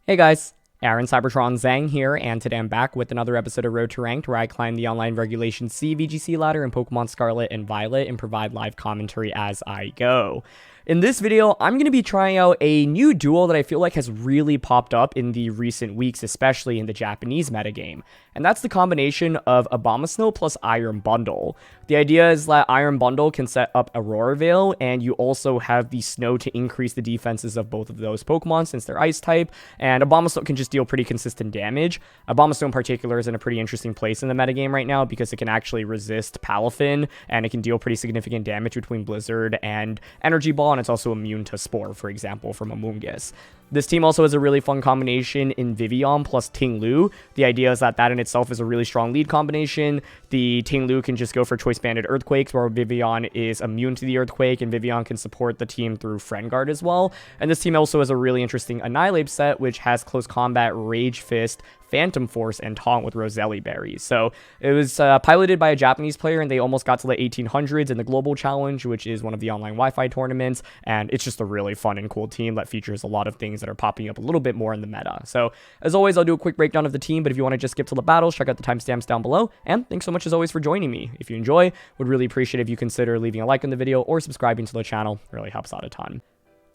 Hey guys, Aaron Cybertron Zhang here, and today I'm back with another episode of Road to Ranked, where I climb the online regulation C VGC ladder in Pokemon Scarlet and Violet and provide live commentary as I go. In this video, I'm going to be trying out a new duo that I feel like has really popped up in the recent weeks, especially in the Japanese metagame. And that's the combination of Abomasnow plus Iron Bundle. The idea is that Iron Bundle can set up Aurora Veil, and you also have the Snow to increase the defenses of both of those Pokemon since they're Ice type, and Abomasnow can just deal pretty consistent damage. Abomasnow in particular is in a pretty interesting place in the metagame right now because it can actually resist Palafin, and it can deal pretty significant damage between Blizzard and Energy Ball, and it's also immune to Spore, for example, from Amoonguss. This team also has a really fun combination in Vivillon plus Ting Lu. The idea is that in itself is a really strong lead combination. The Ting Lu can just go for choice banded Earthquakes, where Vivillon is immune to the Earthquake, and Vivillon can support the team through Friend Guard as well. And this team also has a really interesting Annihilate set, which has Close Combat, Rage Fist, Phantom Force, and Taunt with Roselli Berries. So it was piloted by a Japanese player, and they almost got to the 1800s in the Global Challenge, which is one of the online Wi-Fi tournaments, and it's just a really fun and cool team that features a lot of things that are popping up a little bit more in the meta. So as always, I'll do a quick breakdown of the team, but if you want to just skip to the battles, check out the timestamps down below, and thanks so much as always for joining me. If you enjoy, would really appreciate if you consider leaving a like on the video or subscribing to the channel. It really helps out a ton.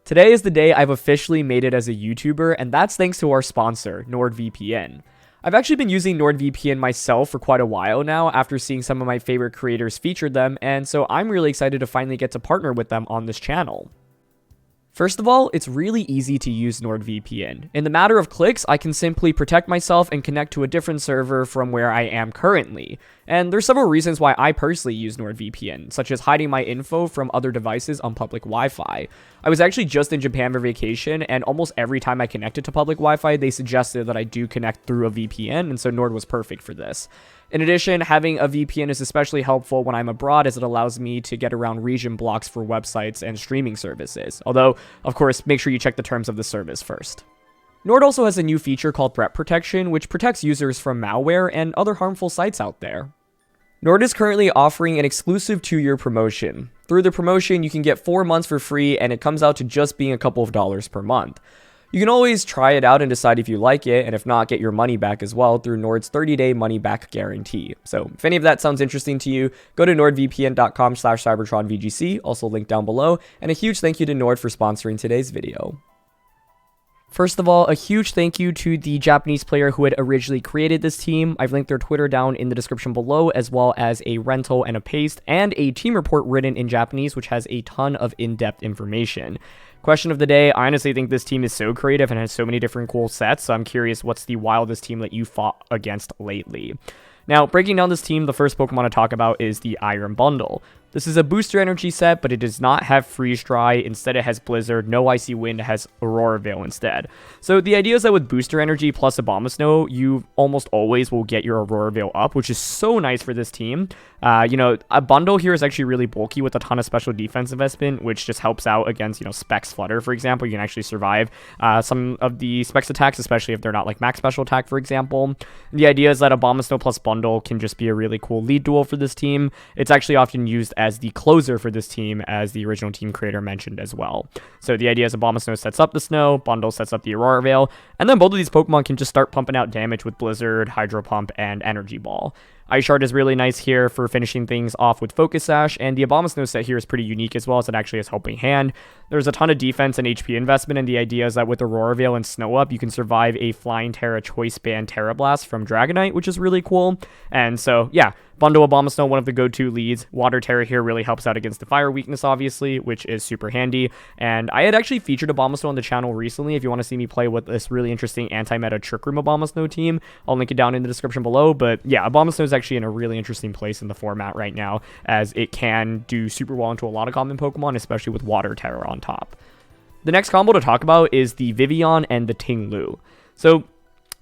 Today is the day I've officially made it as a YouTuber, and that's thanks to our sponsor, NordVPN. I've actually been using NordVPN myself for quite a while now after seeing some of my favorite creators feature them, and so I'm really excited to finally get to partner with them on this channel. First of all, it's really easy to use NordVPN. In the matter of clicks, I can simply protect myself and connect to a different server from where I am currently. And there's several reasons why I personally use NordVPN, such as hiding my info from other devices on public Wi-Fi. I was actually just in Japan for vacation, and almost every time I connected to public Wi-Fi, they suggested that I do connect through a VPN, and so Nord was perfect for this. In addition, having a VPN is especially helpful when I'm abroad, as it allows me to get around region blocks for websites and streaming services. Although, of course, make sure you check the terms of the service first. Nord also has a new feature called Threat Protection, which protects users from malware and other harmful sites out there. Nord is currently offering an exclusive 2-year promotion. Through the promotion, you can get 4 months for free, and it comes out to just being a couple of dollars per month. You can always try it out and decide if you like it, and if not, get your money back as well through Nord's 30-day money-back guarantee. So if any of that sounds interesting to you, go to nordvpn.com/CybertronVGC, also linked down below, and a huge thank you to Nord for sponsoring today's video. First of all, a huge thank you to the Japanese player who had originally created this team. I've linked their Twitter down in the description below, as well as a rental and a paste, and a team report written in Japanese, which has a ton of in-depth information. Question of the day, I honestly think this team is so creative and has so many different cool sets, so I'm curious what's the wildest team that you fought against lately. Now, breaking down this team, the first Pokemon to talk about is the Iron Bundle. This is a booster energy set, but it does not have Freeze Dry. Instead, it has Blizzard, no Icy Wind, it has Aurora Veil instead. So the idea is that with booster energy plus Abomasnow, you almost always will get your Aurora Veil up, which is so nice for this team. A bundle here is actually really bulky with a ton of special defense investment, which just helps out against, Specs Flutter, for example. You can actually survive some of the Specs attacks, especially if they're not like max special attack, for example. The idea is that Abomasnow plus bundle can just be a really cool lead duel for this team. It's actually often used as the closer for this team, as the original team creator mentioned as well. So the idea is Abomasnow sets up the Snow, Bundle sets up the Aurora Veil, and then both of these Pokemon can just start pumping out damage with Blizzard, Hydro Pump, and Energy Ball. Ice Shard is really nice here for finishing things off with Focus Sash, and the Abomasnow set here is pretty unique as well, as it actually has Helping Hand. There's a ton of defense and HP investment, and the idea is that with Aurora Veil and Snow Up, you can survive a Flying Terra Choice Band Terra Blast from Dragonite, which is really cool. And so, yeah, Bundle Abomasnow, one of the go-to leads. Water Terra here really helps out against the fire weakness, obviously, which is super handy. And I had actually featured Abomasnow on the channel recently. If you want to see me play with this really interesting anti-meta Trick Room Abomasnow team, I'll link it down in the description below. But yeah, Abomasnow is actually in a really interesting place in the format right now, as it can do super well into a lot of common Pokemon, especially with Water Terra on top. The next combo to talk about is the Vivillon and the Ting Lu. So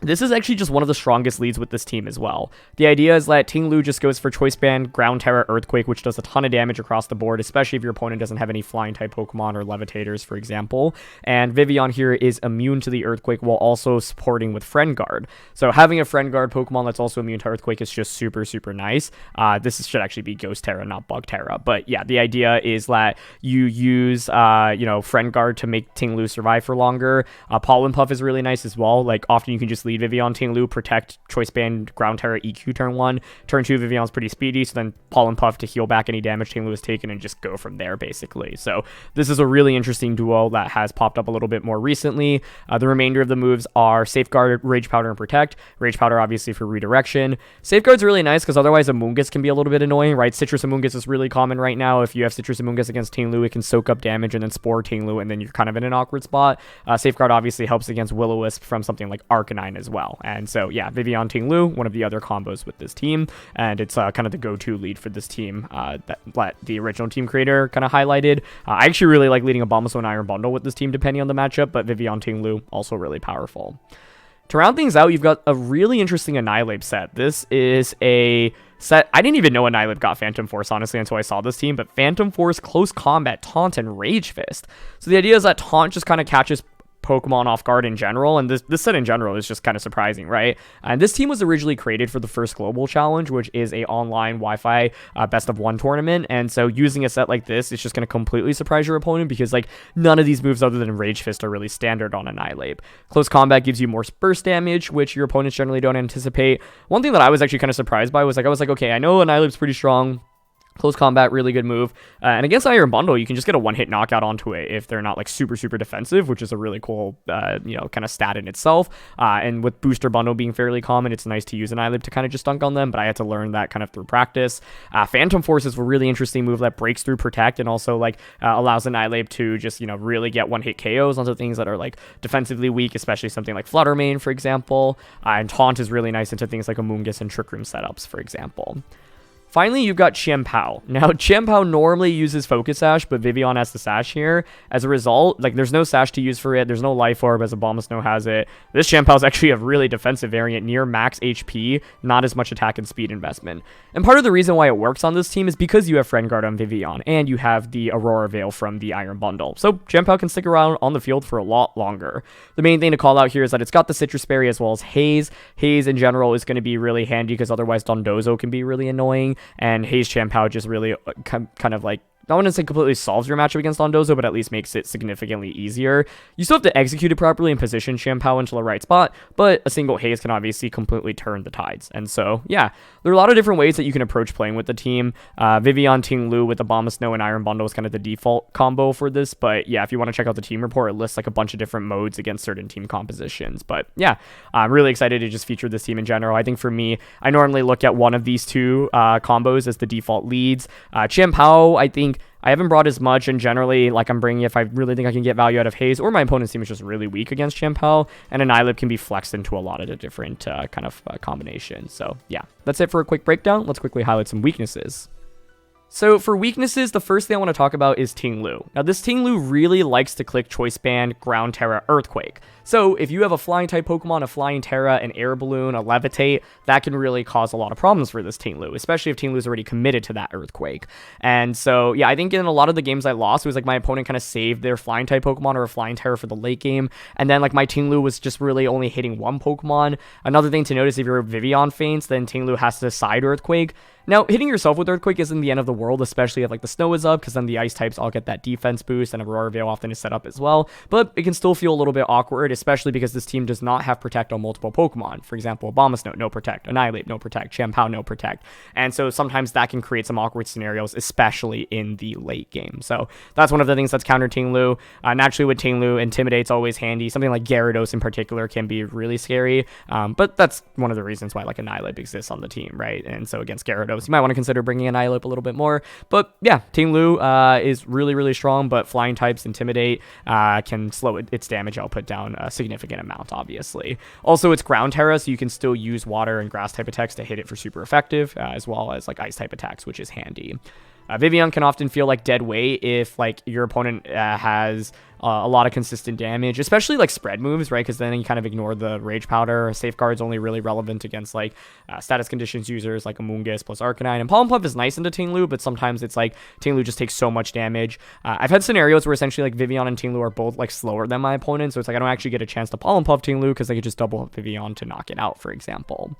This is actually just one of the strongest leads with this team as well. The idea is that Ting Lu just goes for Choice Band, Ground Terra, Earthquake, which does a ton of damage across the board, especially if your opponent doesn't have any flying type Pokemon or Levitators, for example. And Vivillon here is immune to the Earthquake while also supporting with Friend Guard. So having a Friend Guard Pokemon that's also immune to Earthquake is just super, super nice. Should actually be Ghost Terra, not Bug Terra. But yeah, the idea is that you use, Friend Guard to make Ting Lu survive for longer. Pollen Puff is really nice as well. Like, often you can just lead Vivillon, Ting Lu, protect, Choice Band, Ground Terra, EQ turn 1. Turn 2, Vivillon's pretty speedy, so then Pollen Puff to heal back any damage Ting Lu has taken and just go from there, basically. So this is a really interesting duo that has popped up a little bit more recently. The remainder of the moves are Safeguard, Rage Powder, and Protect. Rage Powder, obviously, for redirection. Safeguard's really nice because otherwise Amoonguss can be a little bit annoying, right? Citrus Amoonguss is really common right now. If you have Citrus Amoonguss against Ting Lu, it can soak up damage and then Spore Ting Lu, and then you're kind of in an awkward spot. Safeguard obviously helps against Will-O-Wisp from something like Arcanine as well. And so, yeah, Vivillon, Ting Lu, one of the other combos with this team, and it's kind of the go-to lead for this team that the original team creator kind of highlighted. I actually really like leading Abomasnow and Iron Bundle with this team, depending on the matchup, but Vivillon, Ting Lu, also really powerful. To round things out, you've got a really interesting Annihilape set. This is a set, I didn't even know Annihilape got Phantom Force, honestly, until I saw this team, but Phantom Force, Close Combat, Taunt, and Rage Fist. So the idea is that Taunt just kind of catches Pokemon off guard in general, and this set in general is just kind of surprising, right? And this team was originally created for the first global challenge, which is a online Wi-Fi best of 1 tournament, and so using a set like this is just going to completely surprise your opponent because like none of these moves other than Rage Fist are really standard on Annihilape. Close Combat gives you more burst damage, which your opponents generally don't anticipate. One thing that I was actually kind of surprised by was like, I was like, okay, I know Annihilape's pretty strong. Close Combat, really good move. And against Iron Bundle, you can just get a one-hit knockout onto it if they're not like super, super defensive, which is a really cool, kind of stat in itself. And with Booster Bundle being fairly common, it's nice to use Annihilape to kind of just dunk on them, but I had to learn that kind of through practice. Phantom Force is a really interesting move that breaks through Protect and also like allows Annihilape to just, really get one-hit KOs onto things that are like defensively weak, especially something like Flutter Mane, for example. And Taunt is really nice into things like Amoonguss and Trick Room setups, for example. Finally, you've got Chien-Pao. Now, Chien-Pao normally uses Focus Sash, but Vivillon has the Sash here. As a result, like, there's no Sash to use for it. There's no Life Orb, as Abomasnow has it. This Chien-Pao is actually a really defensive variant, near max HP, not as much attack and speed investment. And part of the reason why it works on this team is because you have Friend Guard on Vivillon, and you have the Aurora Veil from the Iron Bundle. So, Chien-Pao can stick around on the field for a lot longer. The main thing to call out here is that it's got the Citrus Berry as well as Haze. Haze, in general, is going to be really handy, because otherwise Dondozo can be really annoying. And Haze Chien-Pao just really kind of like, I wouldn't say completely solves your matchup against Dondozo, but at least makes it significantly easier. You still have to execute it properly and position Chien-Pao into the right spot, but a single Haze can obviously completely turn the tides. And so, yeah, there are a lot of different ways that you can approach playing with the team. Vivillon, Ting Lu with Abomasnow and Iron Bundle is kind of the default combo for this, but yeah, if you want to check out the team report, it lists like a bunch of different modes against certain team compositions. But yeah, I'm really excited to just feature this team in general. I think for me, I normally look at one of these two combos as the default leads. Chien-Pao, I think, I haven't brought as much, and generally, like, I'm bringing if I really think I can get value out of Haze, or my opponent's team is just really weak against Chien-Pao, and Annihilape can be flexed into a lot of the different combinations. So, yeah, that's it for a quick breakdown. Let's quickly highlight some weaknesses. So for weaknesses, the first thing I want to talk about is Ting Lu. Now this Ting Lu really likes to click Choice Band, Ground Terra, Earthquake. So if you have a Flying type Pokemon, a Flying Terra, an Air Balloon, a Levitate, that can really cause a lot of problems for this Ting Lu, especially if Ting Lu's already committed to that Earthquake. And so yeah, I think in a lot of the games I lost, it was like my opponent kind of saved their Flying type Pokemon or a Flying Terra for the late game, and then like my Ting Lu was just really only hitting one Pokemon. Another thing to notice, if you're Vivillon faints, then Ting Lu has to side Earthquake. Now, hitting yourself with Earthquake isn't the end of the world, especially if like the snow is up, because then the ice types all get that defense boost, and Aurora Veil often is set up as well, but it can still feel a little bit awkward, especially because this team does not have Protect on multiple Pokemon. For example, Abomasnow, no Protect, Annihilape, no Protect, Chien-Pao, no Protect, and so sometimes that can create some awkward scenarios, especially in the late game. So that's one of the things that's counter Ting Lu. Naturally with Ting Lu, Intimidate's always handy. Something like Gyarados in particular can be really scary, but that's one of the reasons why like Annihilape exists on the team, right? And so against Gyarados, you might want to consider bringing Annihilape a little bit more. But yeah, Ting Lu is really, really strong, but flying types Intimidate can slow its damage output down a significant amount, obviously. Also, it's Ground Terra, so you can still use water and grass type attacks to hit it for super effective, as well as like ice type attacks, which is handy. Vivillon can often feel like dead weight if like your opponent has a lot of consistent damage, especially like spread moves, right? Because then you kind of ignore the Rage Powder. Safeguard's only really relevant against like status conditions users like Amoonguss plus Arcanine. And Pollen Puff is nice into Ting Lu, but sometimes it's like Ting Lu just takes so much damage. I've had scenarios where essentially like Vivillon and Ting Lu are both like slower than my opponent, so it's like I don't actually get a chance to Pollen Puff Ting Lu because I could just double up Vivillon to knock it out, for example.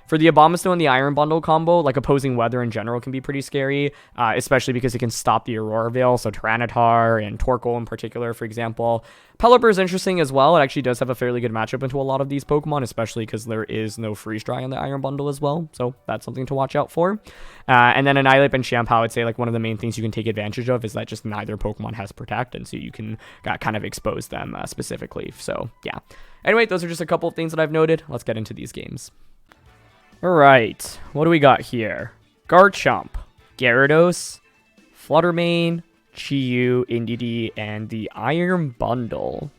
For the Abomasnow and the Iron Bundle combo, like opposing weather in general can be pretty scary, especially because it can stop the Aurora Veil, so Tyranitar and Torkoal in particular, for example. Pelipper is interesting as well. It actually does have a fairly good matchup into a lot of these Pokemon, especially because there is no Freeze Dry on the Iron Bundle as well, so that's something to watch out for. And then Annihilate and Shampoo, I would say like one of the main things you can take advantage of is that just neither Pokemon has Protect, and so you can kind of expose them specifically. So yeah. Anyway, those are just a couple of things that I've noted. Let's get into these games. Alright, what do we got here? Garchomp, Gyarados, Fluttermane, Chi-Yu, Indeedee, and the Iron Bundle.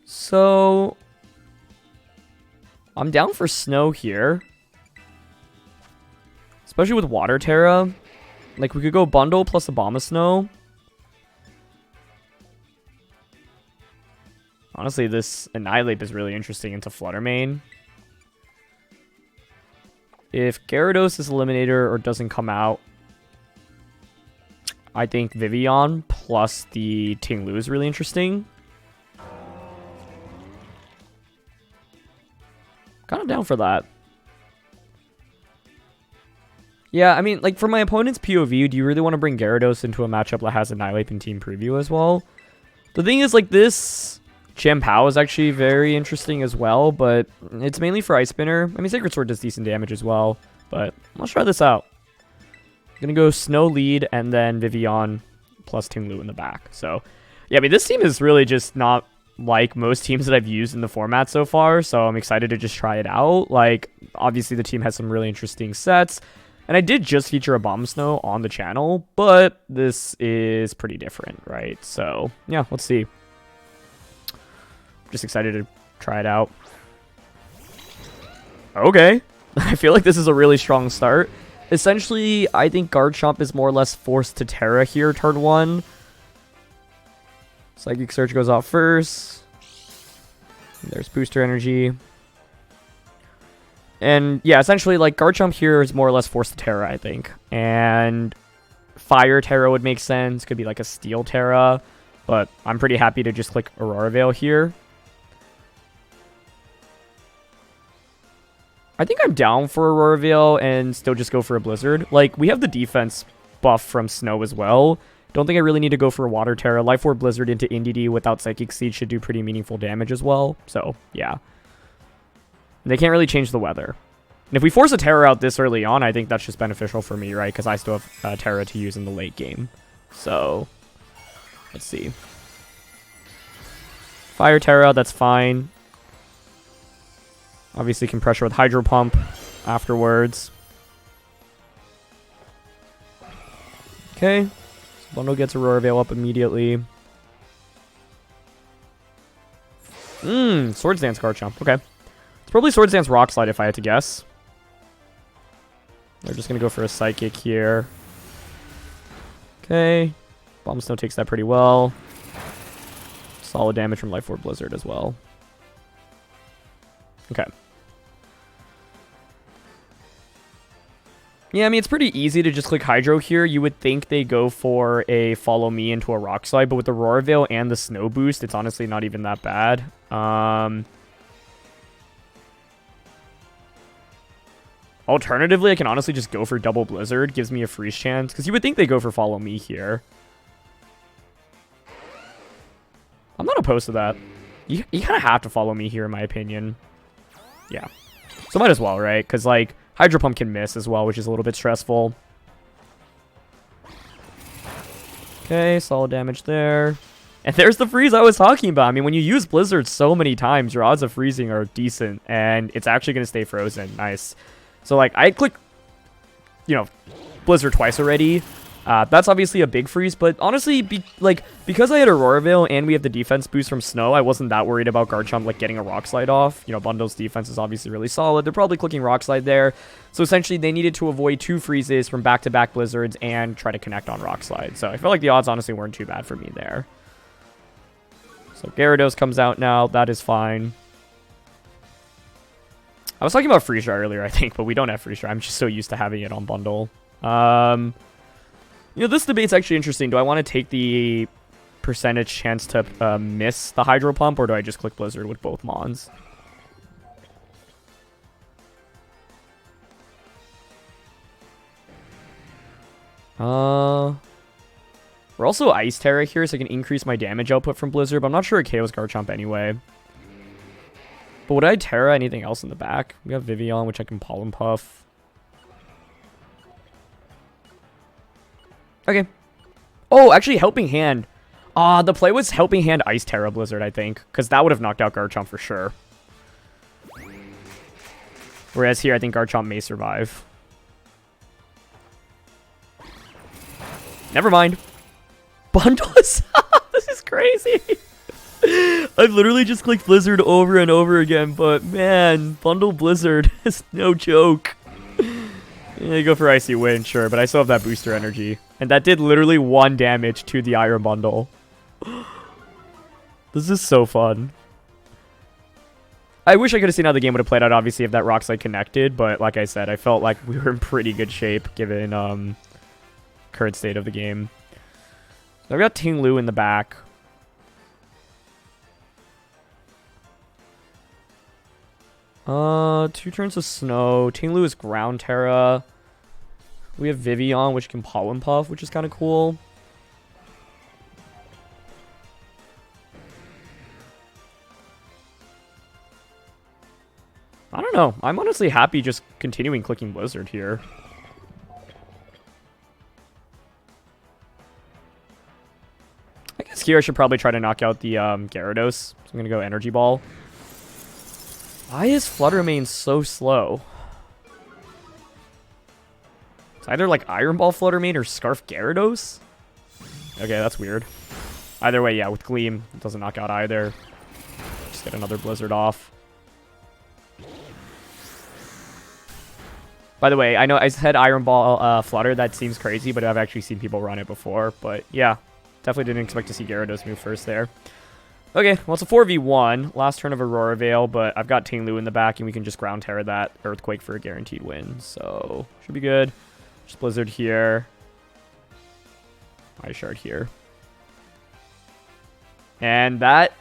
So, I'm down for Snow here. Especially with Water Terra. Like, we could go Bundle plus Abomasnow. Honestly, this Annihilate is really interesting into Fluttermane. If Gyarados is Eliminator or doesn't come out, I think Vivillon plus the Ting Lu is really interesting. Kind of down for that. Yeah, I mean, like, for my opponent's POV, do you really want to bring Gyarados into a matchup that has Annihilate and Team Preview as well? The thing is, like, this Chien-Pao is actually very interesting as well, but it's mainly for Ice Spinner. I mean, Sacred Sword does decent damage as well, but let's try this out. I'm going to go Snow lead and then Vivillon plus Ting Lu in the back. So, yeah, I mean, this team is really just not like most teams that I've used in the format so far, so I'm excited to just try it out. Like, obviously, the team has some really interesting sets, and I did just feature Abomasnow on the channel, but this is pretty different, right? So, yeah, let's see. Just excited to try it out. Okay. I feel like this is a really strong start. Essentially, I think Garchomp is more or less forced to Terra here turn 1. Psychic Surge goes off first. There's Booster Energy. And yeah, essentially, like, Garchomp here is more or less forced to Terra, I think. And Fire Terra would make sense. Could be like a Steel Terra. But I'm pretty happy to just click Aurora Veil here. I think I'm down for Aurora Veil and still just go for a Blizzard. Like, we have the defense buff from Snow as well. Don't think I really need to go for a Water Terra. Life Orb Blizzard into Indeedee without Psychic Seed should do pretty meaningful damage as well. So, yeah. They can't really change the weather. And if we force a Terra out this early on, I think that's just beneficial for me, right? Because I still have Terra to use in the late game. So, let's see. Fire Terra, that's fine. Obviously can pressure with Hydro Pump afterwards. Okay. So Bundle gets Aurora Veil up immediately. Swords Dance Garchomp. Okay. It's probably Swords Dance Rock Slide if I had to guess. They're just going to go for a Psychic here. Okay. Abomasnow takes that pretty well. Solid damage from Life Orb Blizzard as well. Okay. Yeah, I mean, it's pretty easy to just click Hydro here. You would think they go for a Follow Me into a Rock Slide, but with the Aurora Veil and the Snow Boost, it's honestly not even that bad. Alternatively, I can honestly just go for Double Blizzard. Gives me a freeze chance, because you would think they go for Follow Me here. I'm not opposed to that. You kind of have to Follow Me here, in my opinion. Yeah. So might as well, right? Because, like, Hydro Pump can miss as well, which is a little bit stressful. Okay, solid damage there. And there's the freeze I was talking about. I mean, when you use Blizzard so many times, your odds of freezing are decent, and it's actually going to stay frozen. Nice. So, like, I clicked, you know, Blizzard twice already. That's obviously a big freeze, but honestly, because I had Aurora Veil and we have the defense boost from Snow, I wasn't that worried about Garchomp like getting a Rock Slide off. You know, Bundle's defense is obviously really solid. They're probably clicking Rock Slide there. So essentially, they needed to avoid 2 freezes from back-to-back Blizzards and try to connect on Rock Slide. So I felt like the odds honestly weren't too bad for me there. So Gyarados comes out now. That is fine. I was talking about Freeze Dry earlier, I think, but we don't have Freeze Dry. I'm just so used to having it on Bundle. You know, this debate's actually interesting. Do I want to take the percentage chance to miss the Hydro Pump, or do I just click Blizzard with both Mons? We're also Ice Terra here, so I can increase my damage output from Blizzard, but I'm not sure it KOs Garchomp anyway. But would I Terra anything else in the back? We have Vivillon, which I can Pollen Puff. Okay. Oh, actually, Helping Hand. The play was Helping Hand Ice Terra Blizzard, I think, because that would have knocked out Garchomp for sure. Whereas here, I think Garchomp may survive. Never mind. Bundle is... This is crazy. I've literally just clicked Blizzard over and over again, but man, Bundle Blizzard is no joke. Yeah, go for Icy Wind, sure, but I still have that booster energy. And that did literally 1 damage to the Iron Bundle. This is so fun. I wish I could have seen how the game would have played out, obviously, if that Rock Slide connected, but like I said, I felt like we were in pretty good shape, given current state of the game. So I've got Ting Lu in the back. Two turns of Snow. Ting Lu is Ground Terra. We have Vivillon, which can Pollen Puff, which is kind of cool. I don't know. I'm honestly happy just continuing clicking Blizzard here. I guess here I should probably try to knock out the Gyarados. So I'm going to go Energy Ball. Why is Flutter Mane so slow? It's either like Iron Ball Flutter Mane or Scarf Gyarados? Okay, that's weird. Either way, yeah, with Gleam, it doesn't knock out either. Just get another Blizzard off. By the way, I know I said Iron Ball Flutter. That seems crazy, but I've actually seen people run it before. But yeah, definitely didn't expect to see Gyarados move first there. Okay, well, it's a 4v1. Last turn of Aurora Veil, but I've got Ting Lu in the back, and we can just Ground Terra that Earthquake for a guaranteed win. So, should be good. Just Blizzard here. Ice Shard here. And that,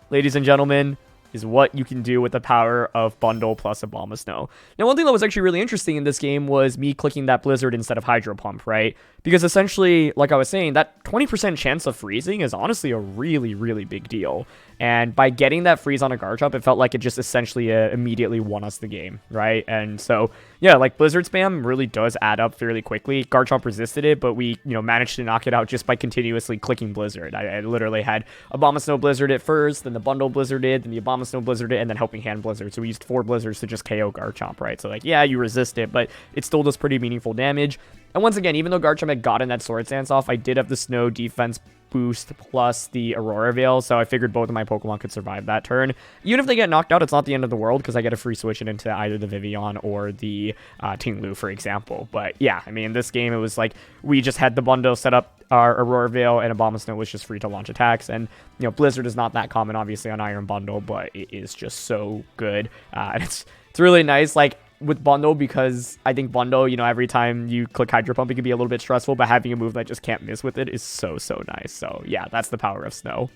ladies and gentlemen, is what you can do with the power of Bundle plus Abomasnow. Now, one thing that was actually really interesting in this game was me clicking that Blizzard instead of Hydro Pump, right? Because essentially, like I was saying, that 20% chance of freezing is honestly a really, really big deal. And by getting that freeze on a Garchomp, it felt like it just essentially immediately won us the game, right? And so, yeah, like Blizzard spam really does add up fairly quickly. Garchomp resisted it, but we, managed to knock it out just by continuously clicking Blizzard. I literally had Abomasnow Blizzard it first, then the Bundle Blizzarded, then the Abomasnow Blizzarded, and then Helping Hand Blizzard. So we used 4 Blizzards to just KO Garchomp, right? So like, yeah, you resist it, but it still does pretty meaningful damage. And once again, even though Garchomp had gotten that Sword Stance off, I did have the Snow defense boost plus the Aurora Veil, so I figured both of my Pokemon could survive that turn. Even if they get knocked out, it's not the end of the world, because I get a free switch it into either the Vivillon or the Ting Lu, for example. But yeah, I mean, in this game, it was like, we just had the bundle set up, our Aurora Veil, and Abomasnow was just free to launch attacks, and, Blizzard is not that common, obviously, on Iron Bundle, but it is just so good. And it's really nice, like, with Bundle, because I think Bundle, every time you click Hydro Pump, it can be a little bit stressful, but having a move that just can't miss with it is so, so nice. So yeah, that's the power of Snow.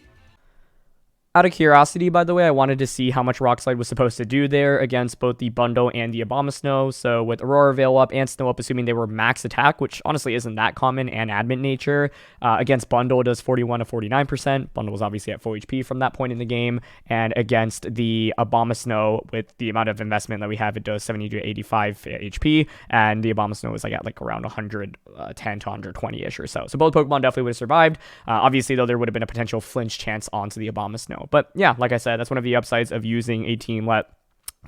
Out of curiosity, by the way, I wanted to see how much Rock Slide was supposed to do there against both the Bundle and the Abomasnow. So with Aurora Veil up and Snow up, assuming they were max attack, which honestly isn't that common, and adamant nature, against Bundle, it does 41 to 49%. Bundle was obviously at full HP from that point in the game. And against the Abomasnow, with the amount of investment that we have, it does 70 to 85 HP. And the Abomasnow was like at like around 110 to 120-ish or so. So both Pokemon definitely would have survived. Obviously, though, there would have been a potential flinch chance onto the Abomasnow. But yeah, like I said, that's one of the upsides of using a team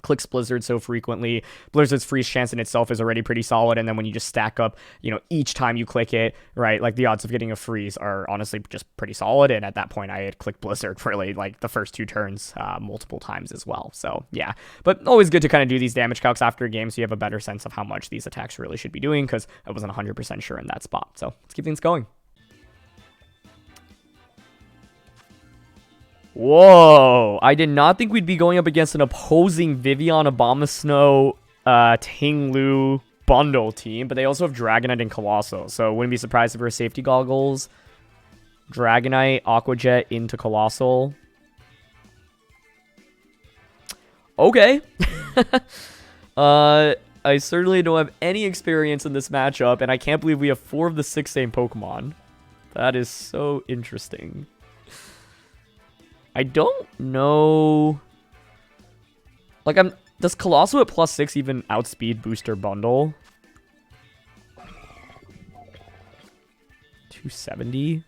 clicks Blizzard so frequently. Blizzard's freeze chance in itself is already pretty solid, and then when you just stack up, you know, each time you click it, right, like the odds of getting a freeze are honestly just pretty solid. And at that point, I had clicked Blizzard for like the first 2 turns multiple times as well. So yeah, but always good to kind of do these damage calcs after a game so you have a better sense of how much these attacks really should be doing, because I wasn't 100% sure in that spot. So let's keep things going. Whoa, I did not think we'd be going up against an opposing Vivillon, Abomasnow, Ting Lu bundle team, but they also have Dragonite and Colossal, so wouldn't be surprised if we're safety goggles. Dragonite, Aqua Jet into Colossal. Okay. I certainly don't have any experience in this matchup, and I can't believe we have 4 of the 6 same Pokemon. That is so interesting. I don't know. Like, does Colossal at +6 even outspeed Booster Bundle? 270?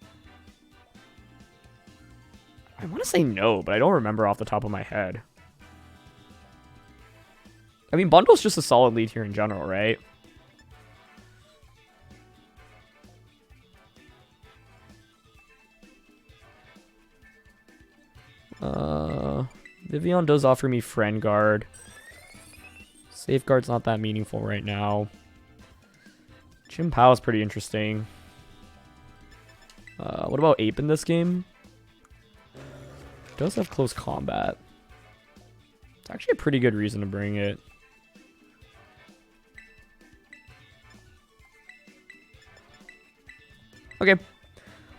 I want to say no, but I don't remember off the top of my head. I mean, Bundle's just a solid lead here in general, right? Vivillon does offer me Friend Guard. Safeguard's not that meaningful right now. Chim-Pao is pretty interesting. What about Ape in this game? It does have close combat. It's actually a pretty good reason to bring it. Okay.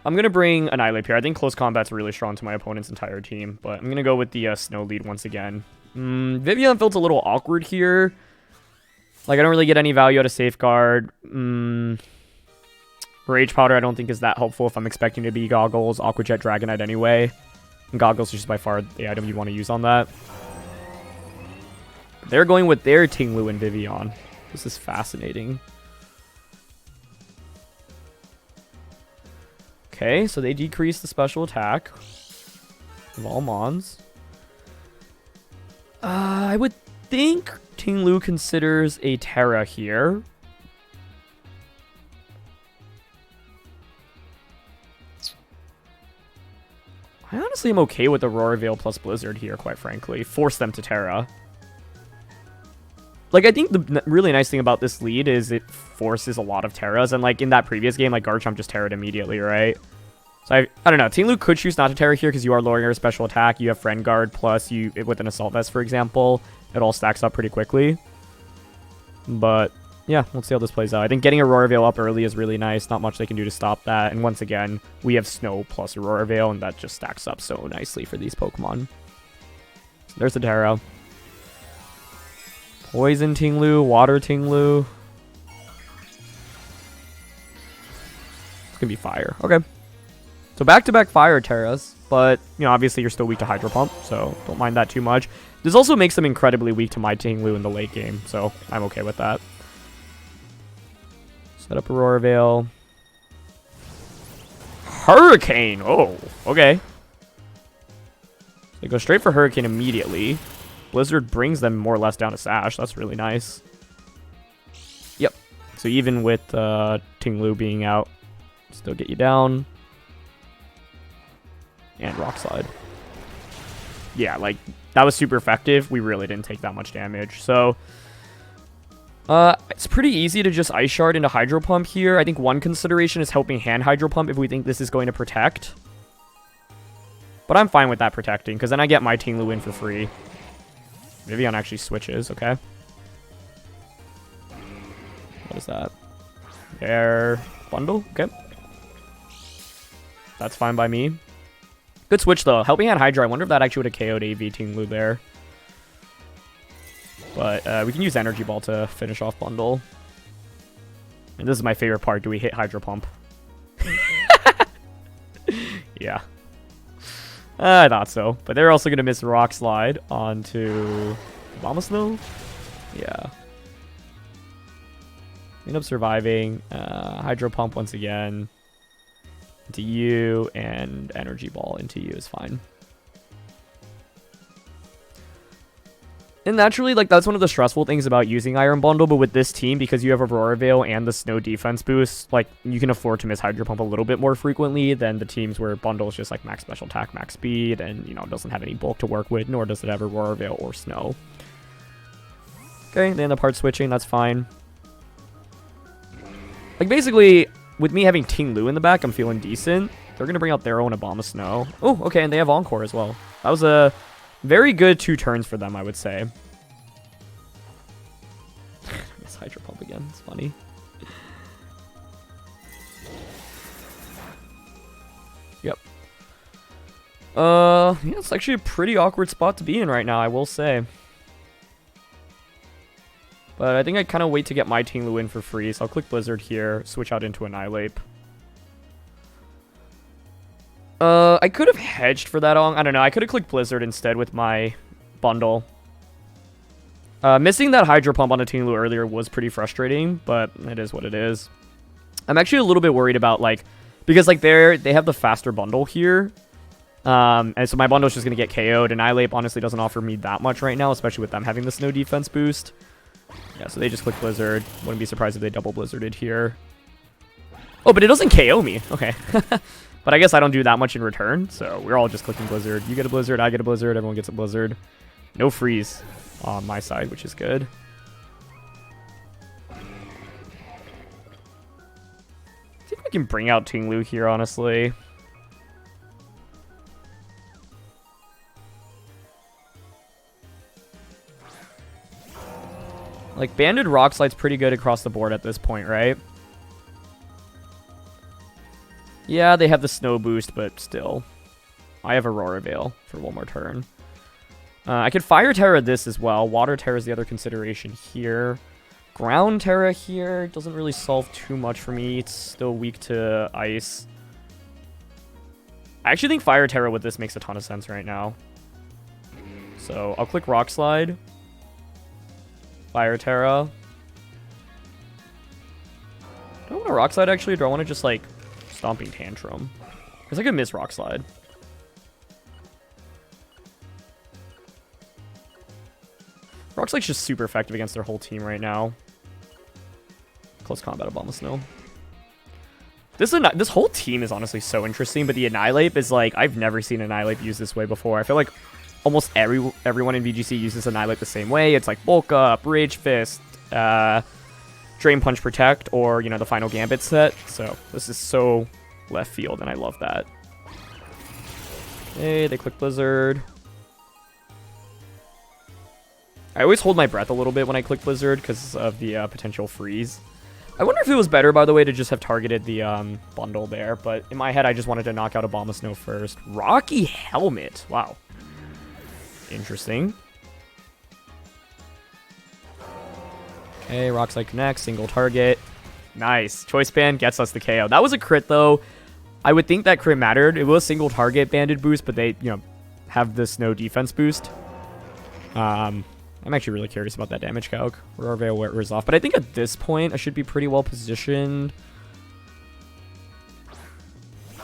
I'm going to bring Annihilate here. I think close combat's really strong to my opponent's entire team, but I'm going to go with the Snow lead once again. Vivillon feels a little awkward here. Like, I don't really get any value out of Safeguard. Rage Powder I don't think is that helpful if I'm expecting to be Goggles, Aqua Jet, Dragonite anyway. And Goggles is just by far the item you want to use on that. They're going with their Ting Lu and Vivillon. This is fascinating. Okay, so they decrease the special attack of all Mons. I would think Ting Lu considers a Terra here. I honestly am okay with Aurora Veil plus Blizzard here, quite frankly. Force them to Terra. Like, I think the really nice thing about this lead is it forces a lot of Terras. And, like, in that previous game, like, Garchomp just Terra'd immediately, right? So, I don't know. Ting Lu could choose not to Terra here because you are lowering your special attack. You have Friend Guard plus you with an Assault Vest, for example. It all stacks up pretty quickly. But, yeah, let's see how this plays out. I think getting Aurora Veil up early is really nice. Not much they can do to stop that. And once again, we have Snow plus Aurora Veil, and that just stacks up so nicely for these Pokemon. So there's the Terra. Poison Ting Lu, Water Ting Lu. It's gonna be Fire. Okay. So back-to-back Fire Terras, but, you know, obviously you're still weak to Hydro Pump, so don't mind that too much. This also makes them incredibly weak to my Ting Lu in the late game, so I'm okay with that. Set up Aurora Veil. Hurricane! Oh, okay. They go straight for Hurricane immediately. Blizzard brings them more or less down to Sash. That's really nice. Yep. So even with Ting Lu being out, still get you down. And Rock Slide. Yeah, like, that was super effective. We really didn't take that much damage. So, it's pretty easy to just Ice Shard into Hydro Pump here. I think one consideration is helping hand Hydro Pump if we think this is going to protect. But I'm fine with that protecting, because then I get my Ting Lu in for free. Vivillon actually switches, okay. What is that? Air Bundle, okay. That's fine by me. Good switch, though. Helping Hand Hydra, I wonder if that actually would have KO'd AV Ting Lu there. But we can use Energy Ball to finish off Bundle. And this is my favorite part. Do we hit Hydro Pump? Yeah. I thought so. But they're also going to miss Rock Slide onto Abomasnow. Yeah. End up surviving. Hydro Pump once again. Into you, and Energy Ball into you is fine. And naturally, like, that's one of the stressful things about using Iron Bundle, but with this team, because you have Aurora Veil and the Snow defense boost, like, you can afford to miss Hydro Pump a little bit more frequently than the teams where Bundle is just, like, max special attack, max speed, and, you know, doesn't have any bulk to work with, nor does it have Aurora Veil or Snow. Okay, they end up hard switching, that's fine. Like, basically, with me having Ting Lu in the back, I'm feeling decent. They're going to bring out their own Abomasnow. Oh, okay, and they have Encore as well. That was a very good 2 turns for them, I would say. It's Hydro Pump again. It's funny. Yep. Yeah, it's actually a pretty awkward spot to be in right now, I will say. But I think I kind of wait to get my Ting Lu in for free, so I'll click Blizzard here, switch out into Annihilate. I could have hedged for that long. I don't know. I could have clicked Blizzard instead with my bundle. Missing that Hydro Pump on a Ting Lu earlier was pretty frustrating, but it is what it is. I'm actually a little bit worried about, like, because, like, they have the faster bundle here. And so my bundle is just going to get KO'd. Annihilate honestly doesn't offer me that much right now, especially with them having the Snow defense boost. Yeah, so they just click Blizzard. Wouldn't be surprised if they double Blizzarded here. Oh, but it doesn't KO me. Okay. But I guess I don't do that much in return, so we're all just clicking Blizzard. You get a Blizzard, I get a Blizzard, everyone gets a Blizzard. No freeze on my side, which is good. See if I can bring out Ting Lu here, honestly. Like, Banded Rock Slide's pretty good across the board at this point, right? Yeah, they have the Snow boost, but still. I have Aurora Veil for one more turn. I could Fire Terra this as well. Water Terra is the other consideration here. Ground Terra here doesn't really solve too much for me. It's still weak to Ice. I actually think Fire Terra with this makes a ton of sense right now. So I'll click Rock Slide. Fire Terra. Do I want a Rock Slide actually, or do I want to just, like, Stomping Tantrum? Because I could miss Rock Slide. Rock Slide's just super effective against their whole team right now. Close Combat Abomasnow. This whole team is honestly so interesting, but the Annihilate is like, I've never seen Annihilate used this way before. I feel like almost everyone in VGC uses Annihilate the same way. It's like Bulk Up, Rage Fist, Drain Punch Protect, or, you know, the Final Gambit set. So this is so left field, and I love that. Hey, they click Blizzard. I always hold my breath a little bit when I click Blizzard because of the potential freeze. I wonder if it was better, by the way, to just have targeted the bundle there, but in my head, I just wanted to knock out Abomasnow first. Rocky Helmet. Wow. Interesting. Okay, Rock Slide connects, single target. Nice. Choice Band gets us the KO. That was a crit, though. I would think that crit mattered. It was single target banded boost, but they, you know, have the Snow defense boost. I'm actually really curious about that damage calc. Aurora Veil wears off, but I think at this point I should be pretty well positioned. So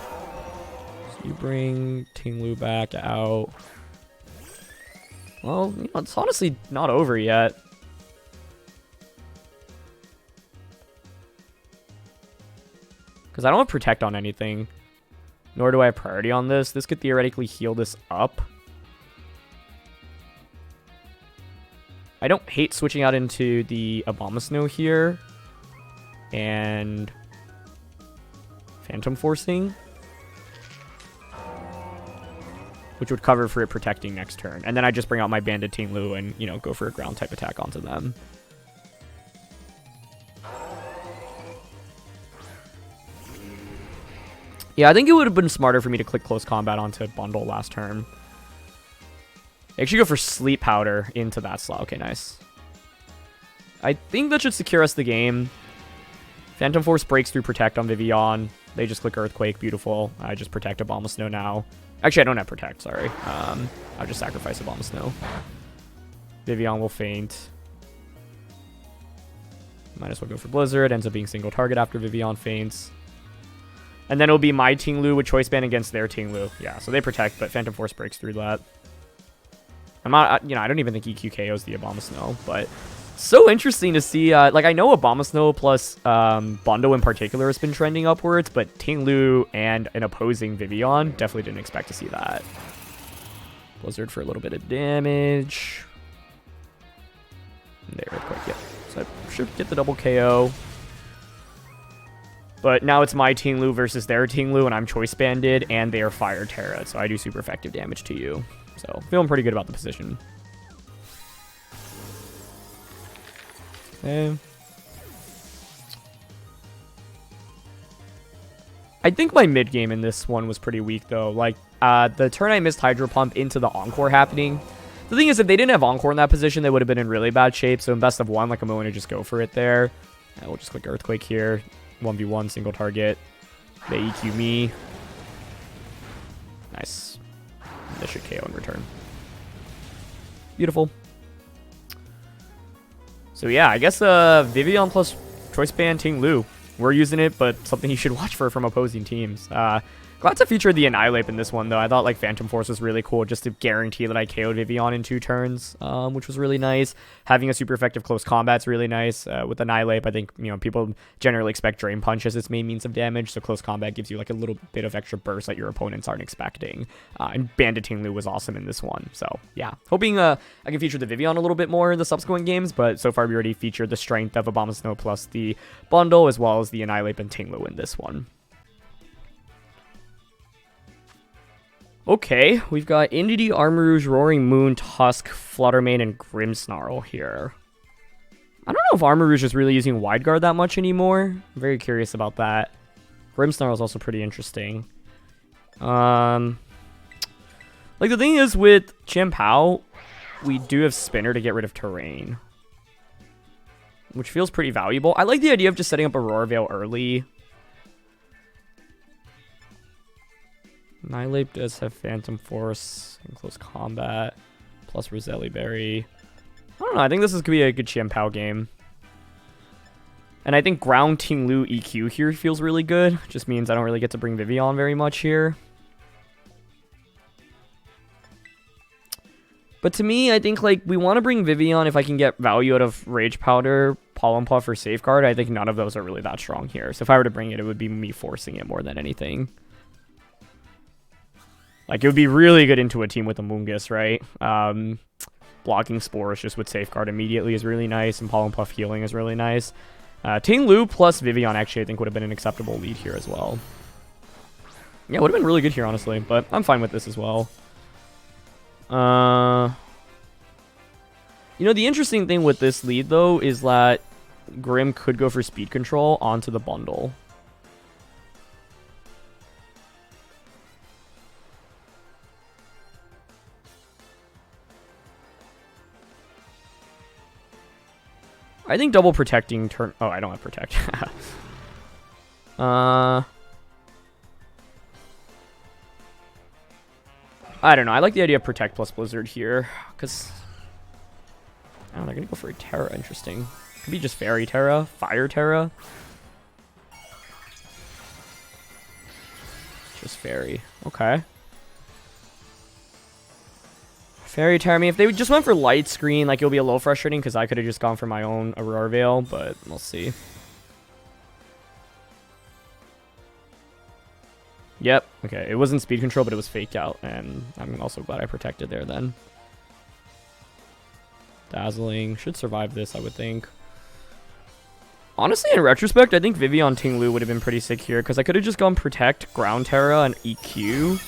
you bring Ting Lu back out. Well, you know, it's honestly not over yet. Because I don't have Protect on anything. Nor do I have priority on this. This could theoretically heal this up. I don't hate switching out into the Abomasnow here. And Phantom Forcing. Which would cover for it protecting next turn. And then I just bring out my Banded Ting Lu and, you know, go for a ground type attack onto them. Yeah, I think it would have been smarter for me to click Close Combat onto Bundle last turn. Actually go for Sleep Powder into that slot. Okay, nice. I think that should secure us the game. Phantom Force breaks through Protect on Vivillon. They just click Earthquake. Beautiful. I just Protect Abomasnow now. Actually, I don't have Protect, sorry. I'll just sacrifice Abomasnow. Vivillon will faint. Might as well go for Blizzard. Ends up being single target after Vivillon faints. And then it'll be my Ting Lu with Choice Band against their Ting Lu. Yeah, so they Protect, but Phantom Force breaks through that. I'm not, you know, I don't even think EQ KOs the Abomasnow, but so interesting to see. Like, I know Abomasnow plus Bundle in particular has been trending upwards, but Ting Lu and an opposing Vivillon, definitely didn't expect to see that. Blizzard for a little bit of damage. And there, quick, yeah. So I should get the double KO. But now it's my Ting Lu versus their Ting Lu, and I'm Choice Banded, and they are Fire Terra, so I do super effective damage to you. So, feeling pretty good about the position. Okay. I think my mid game in this one was pretty weak, though. Like, the turn I missed Hydro Pump into the Encore happening. The thing is, if they didn't have Encore in that position, they would have been in really bad shape. So in best of one, like, I'm going to just go for it there. And we'll just click Earthquake here. 1v1, single target. They EQ me. Nice. This should KO in return. Beautiful. So yeah, I guess Vivillon plus Choice Band Ting Lu. We're using it, but something you should watch for from opposing teams. Glad to feature the Annihilate in this one, though. I thought, like, Phantom Force was really cool just to guarantee that I KO'd Vivillon in 2 turns, which was really nice. Having a super effective close combat's really nice. With Annihilate, I think, you know, people generally expect Drain Punch as its main means of damage, so close combat gives you, like, a little bit of extra burst that your opponents aren't expecting. And Bandit Ting Lu was awesome in this one, so, yeah. Hoping I can feature the Vivillon a little bit more in the subsequent games, but so far we already featured the strength of Abomasnow plus the Bundle, as well as the Annihilate and Ting Lu in this one. Okay, we've got Indeedee, Armarouge, Roaring Moon, Tusk, Fluttermane, and Grimmsnarl here. I don't know if Armarouge is really using Wide Guard that much anymore. I'm very curious about that. Grimmsnarl is also pretty interesting. Like, the thing is with Chien-Pao, we do have Spinner to get rid of Terrain, which feels pretty valuable. I like the idea of just setting up Aurora Veil early. Annihilate does have Phantom Force in close combat, plus Roselli Berry. I don't know, I think this is going to be a good Chien-Pao game. And I think Ground Ting Lu EQ here feels really good. Just means I don't really get to bring Vivillon very much here. But to me, I think, like, we want to bring Vivillon if I can get value out of Rage Powder, Pollen Puff, or Safeguard. I think none of those are really that strong here. So if I were to bring it, it would be me forcing it more than anything. Like, it would be really good into a team with Amoonguss, right? Blocking Spores just with Safeguard immediately is really nice, and Pollen Puff healing is really nice. Ting Lu plus Vivillon, actually, I think would have been an acceptable lead here as well. Yeah, would have been really good here, honestly, but I'm fine with this as well. You know, the interesting thing with this lead, though, is that Grim could go for speed control onto the Bundle. I think double protecting turn... Oh, I don't have protect. I don't know. I like the idea of protect plus Blizzard here, because... I don't know, they're going to go for a Terra. Interesting. Could be just Fairy Terra, Fire Terra. Just Fairy. Okay. Fairy Terra. I mean, if they just went for Light Screen, like, it'll be a little frustrating because I could have just gone for my own Aurora Veil, but we'll see. Yep. Okay. It wasn't speed control, but it was fake out, and I'm also glad I protected there then. Dazzling. Should survive this, I would think. Honestly, in retrospect, I think Vivillon Ting Lu would have been pretty sick here, because I could have just gone Protect, Ground Terra, and EQ.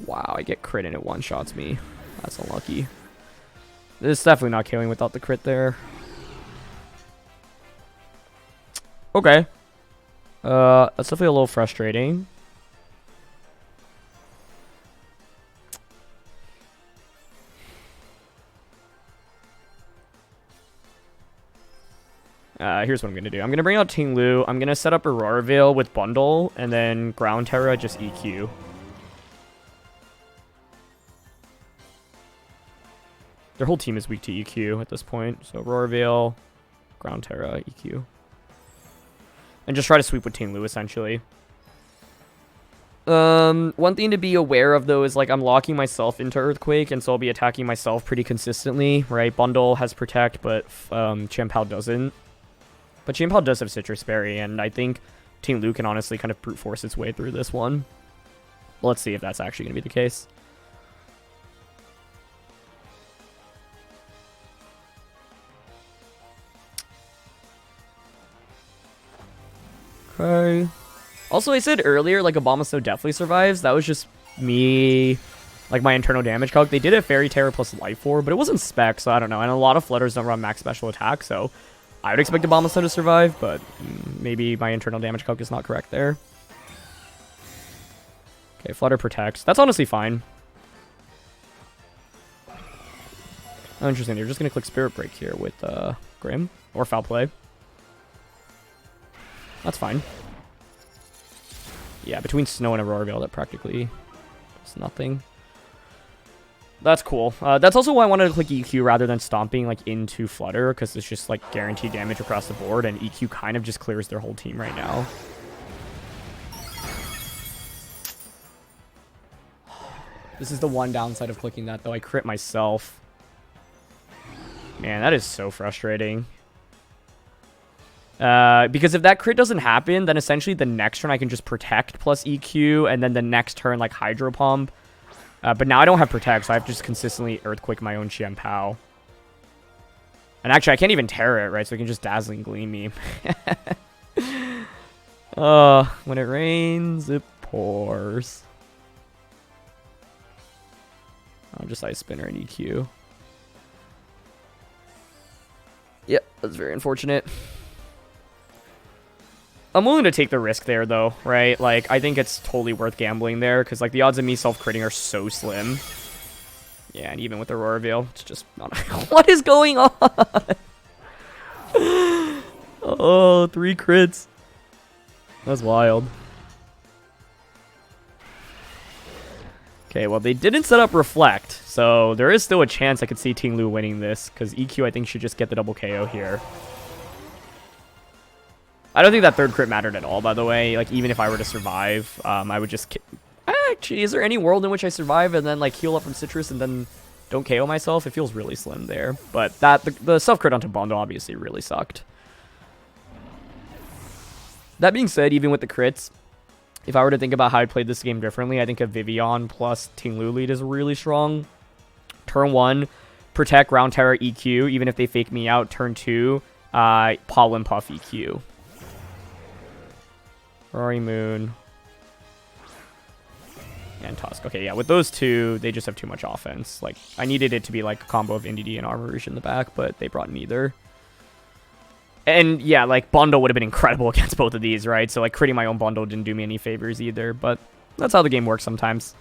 Wow, I get crit and it one-shots me. That's unlucky. This is definitely not killing without the crit there. Okay. That's definitely a little frustrating. Here's what I'm going to do. I'm going to bring out Ting Lu. I'm going to set up Aurora Veil with Bundle, and then Ground Terra just EQ. Their whole team is weak to EQ at this point. So Aurora Veil, Ground Terra, EQ. And just try to sweep with Ting Lu, essentially. One thing to be aware of, though, is, like, I'm locking myself into Earthquake, and so I'll be attacking myself pretty consistently, right? Bundle has Protect, but Chien-Pao doesn't. But Chien-Pao does have Citrus Berry, and I think Ting Lu can honestly kind of brute force its way through this one. Let's see if that's actually going to be the case. Okay. Also, I said earlier, like, Abomasnow definitely survives. That was just me, like, my internal damage calc. They did have Fairy Terror plus Life Orb, but it wasn't spec, so I don't know. And a lot of Flutters don't run max special attack, so I would expect Abomasnow to survive, but maybe my internal damage calc is not correct there. Okay, Flutter protects. That's honestly fine. Oh, interesting. They're just going to click Spirit Break here with Grim or Foul Play. That's fine. Yeah, between Snow and Aurora Veil, that practically is nothing. That's cool. That's also why I wanted to click EQ rather than stomping like into Flutter, because it's just like guaranteed damage across the board, and EQ kind of just clears their whole team right now. This is the one downside of clicking that, though. I crit myself. Man, that is so frustrating. Because if that crit doesn't happen, then essentially the next turn I can just Protect plus EQ, and then the next turn, like, Hydro Pump. But now I don't have Protect, so I have to just consistently Earthquake my own Chien-Pao. And actually, I can't even Terra it, right? So I can just Dazzling Gleam me. When it rains, it pours. I'll just Ice Spinner and EQ. Yep, that's very unfortunate. I'm willing to take the risk there, though, right? Like, I think it's totally worth gambling there, because, like, the odds of me self-critting are so slim. Yeah, and even with Aurora Veil, it's just not... What is going on? Oh, 3 crits. That's wild. Okay, well, they didn't set up Reflect, so there is still a chance I could see Ting Lu winning this, because EQ, I think, should just get the double KO here. I don't think that third crit mattered at all, by the way. Like, even if I were to survive, I would just... Actually, is there any world in which I survive and then, like, heal up from Citrus and then don't KO myself? It feels really slim there. But the self-crit onto Bundle obviously really sucked. That being said, even with the crits, if I were to think about how I played this game differently, I think a Vivillon plus Ting Lu lead is really strong. Turn 1, Protect, Round Terror, EQ, even if they fake me out. Turn 2, Pollen, Puff, EQ. Rory Moon. And Tusk. Okay, yeah, with those two, they just have too much offense. Like, I needed it to be like a combo of NDD and Armor Rouge in the back, but they brought neither. And yeah, like, Bundle would have been incredible against both of these, right? So, like, critting my own Bundle didn't do me any favors either, but that's how the game works sometimes.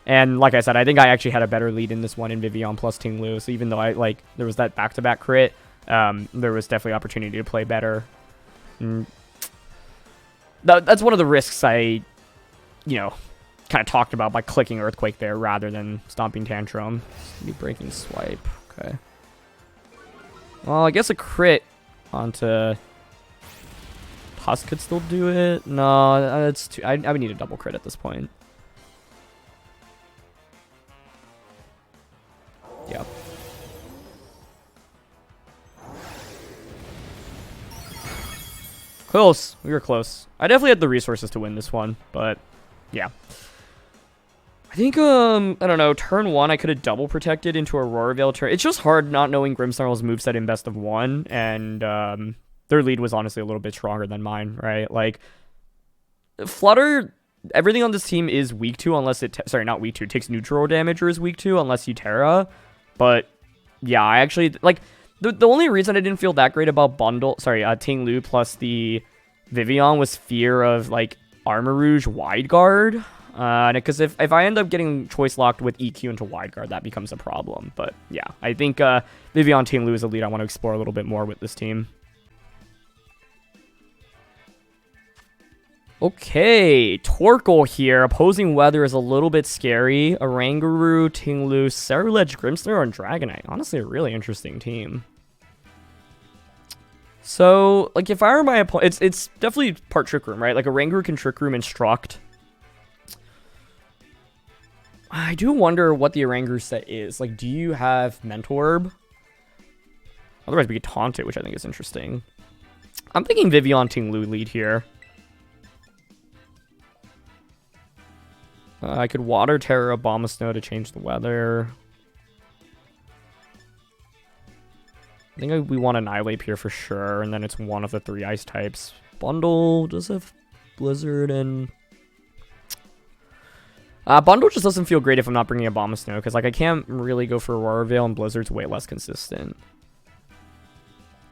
And like I said, I think I actually had a better lead in this one in Vivillon plus Ting Lu, so even though there was that back-to-back crit, there was definitely opportunity to play better. That's one of the risks I, kind of talked about by clicking Earthquake there rather than Stomping Tantrum. Be Breaking Swipe. Okay. Well, I guess a crit onto Tusk could still do it. No, that's too... I would need a double crit at this point. Yep. Close. We were close. I definitely had the resources to win this one, but yeah. I think, I don't know, turn 1, I could have double protected into Aurora Veil turn. It's just hard not knowing Grimmsnarl's moveset in best of 1, and their lead was honestly a little bit stronger than mine, right? Like, Flutter, everything on this team is weak to unless it, sorry, not weak to, it takes neutral damage or is weak to unless you Terra, but yeah, I actually, like, the only reason I didn't feel that great about Ting Lu plus the Vivillon was fear of, like, Armor Rouge Wide Guard. Because if I end up getting choice locked with EQ into Wide Guard, that becomes a problem. But yeah, I think Vivillon Ting Lu is a lead I want to explore a little bit more with this team. Okay, Torkoal here. Opposing weather is a little bit scary. Oranguru, Ting Lu, Ceruledge, Grimmsnarl, and Dragonite. Honestly, a really interesting team. So, like, if I were my opponent, it's definitely part Trick Room, right? Like, Oranguru can Trick Room Instruct. I do wonder what the Oranguru set is. Like, do you have Mentor Orb? Otherwise, we could taunt it, which I think is interesting. I'm thinking Vivillon Ting Lu lead here. I could Water Terra Abomasnow to change the weather. I think we want Annihilate here for sure, and then it's one of the 3 ice types. Bundle does have Blizzard and... Bundle just doesn't feel great if I'm not bringing Abomasnow, because like I can't really go for Aurora Veil, and Blizzard's way less consistent.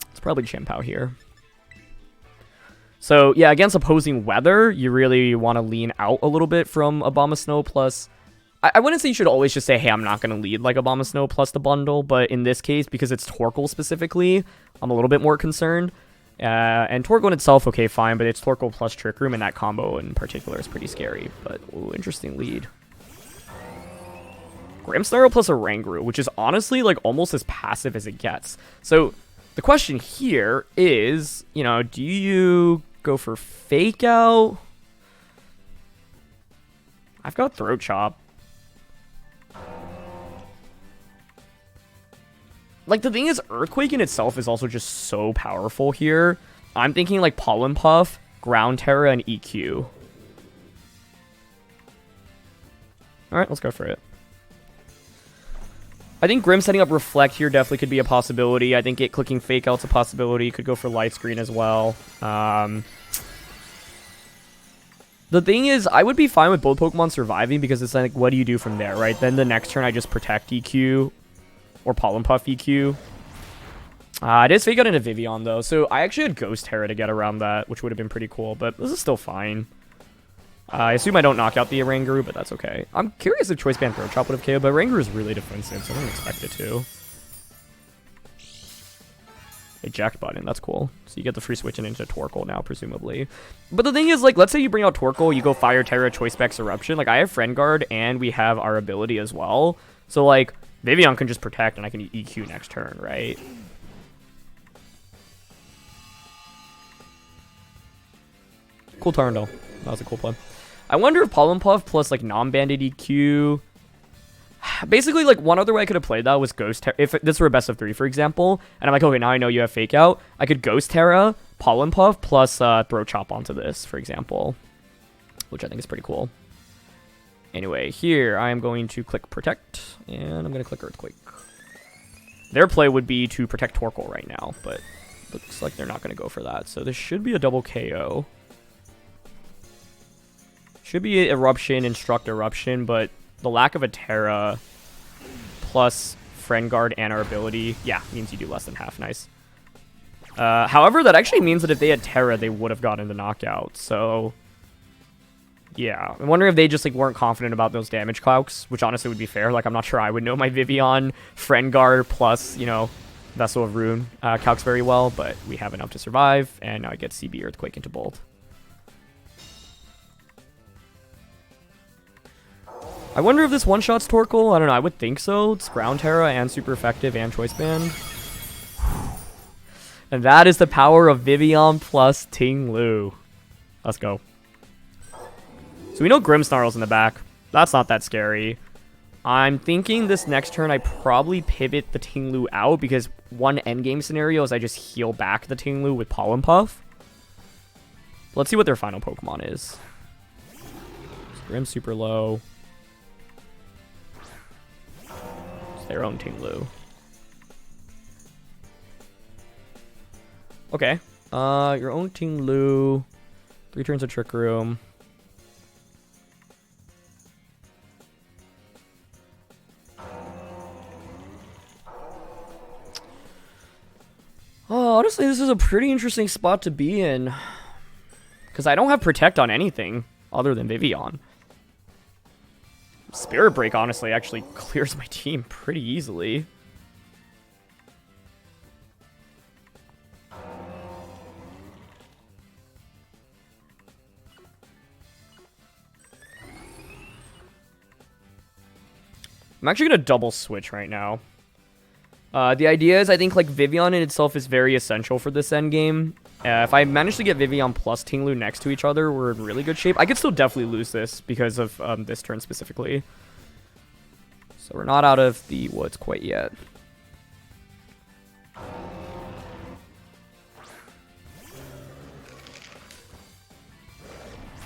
It's probably Chien-Pao here. So yeah, against opposing weather, you really want to lean out a little bit from Abomasnow plus... I wouldn't say you should always just say, hey, I'm not going to lead like Abomasnow plus the bundle, but in this case, because it's Torkoal specifically, I'm a little bit more concerned. And Torkoal in itself, okay, fine, but it's Torkoal plus Trick Room, and that combo in particular is pretty scary. But, ooh, interesting lead. Grimmsnarl plus Oranguru, which is honestly like almost as passive as it gets. So the question here is, you know, do you go for Fake Out? I've got Throat Chop. Like, the thing is, Earthquake in itself is also just so powerful here. I'm thinking, like, Pollen Puff, Ground Terra, and EQ. Alright, let's go for it. I think Grim setting up Reflect here definitely could be a possibility. I think it clicking Fake Out's a possibility. Could go for Light Screen as well. The thing is, I would be fine with both Pokemon surviving because it's like, what do you do from there, right? Then the next turn, I just protect EQ. Or Pollen Puff EQ. It is Fake Out into Vivillon, though. So I actually had Ghost Terra to get around that, which would have been pretty cool. But this is still fine. I assume I don't knock out the Oranguru, but that's okay. I'm curious if Choice Band Throat Chop would have KO'd, but Oranguru is really defensive, so I don't expect it to. Eject button, that's cool. So you get the free switching into Torkoal now, presumably. But the thing is, like, let's say you bring out Torkoal, you go Fire Terra, Choice Specs Eruption. Like, I have Friend Guard, and we have our ability as well. So, like... Vivillon can just protect, and I can EQ next turn, right? Cool turn, though. That was a cool play. I wonder if Pollen Puff plus, like, non-banded EQ... Basically, like, one other way I could have played that was Ghost Terra. If this were a best of 3, for example, and I'm like, okay, now I know you have Fake Out. I could Ghost Terra, Pollen Puff, plus Throat Chop onto this, for example. Which I think is pretty cool. Anyway, here I am going to click Protect, and I'm going to click Earthquake. Their play would be to protect Torkoal right now, but looks like they're not going to go for that. So this should be a double KO. Should be Eruption, Instruct Eruption, but the lack of a Terra plus Friend Guard and our ability, yeah, means you do less than half. Nice. However, that actually means that if they had Terra, they would have gotten the knockout, so... Yeah, I'm wondering if they just like weren't confident about those damage calcs, which honestly would be fair. Like, I'm not sure I would know my Vivillon, Friend Guard, plus, you know, Vessel of Ruin calcs very well, but we have enough to survive, and now I get CB Earthquake into Bolt. I wonder if this one-shots Torkoal. I don't know, I would think so. It's Ground Terra and super effective and Choice Band. And that is the power of Vivillon plus Ting Lu. Let's go. So we know Grimmsnarl's in the back. That's not that scary. I'm thinking this next turn I probably pivot the Ting Lu out because one endgame scenario is I just heal back the Ting Lu with Pollen Puff. Let's see what their final Pokemon is. Grimm's super low. It's their own Ting Lu. Okay. Your own Ting Lu. 3 turns of Trick Room. Oh, honestly, this is a pretty interesting spot to be in. Because I don't have Protect on anything other than Vivillon. Spirit Break, honestly, actually clears my team pretty easily. I'm actually going to double switch right now. The idea is, I think, like, Vivillon in itself is very essential for this endgame. If I manage to get Vivillon plus Ting Lu next to each other, we're in really good shape. I could still definitely lose this because of this turn specifically. So we're not out of the woods quite yet.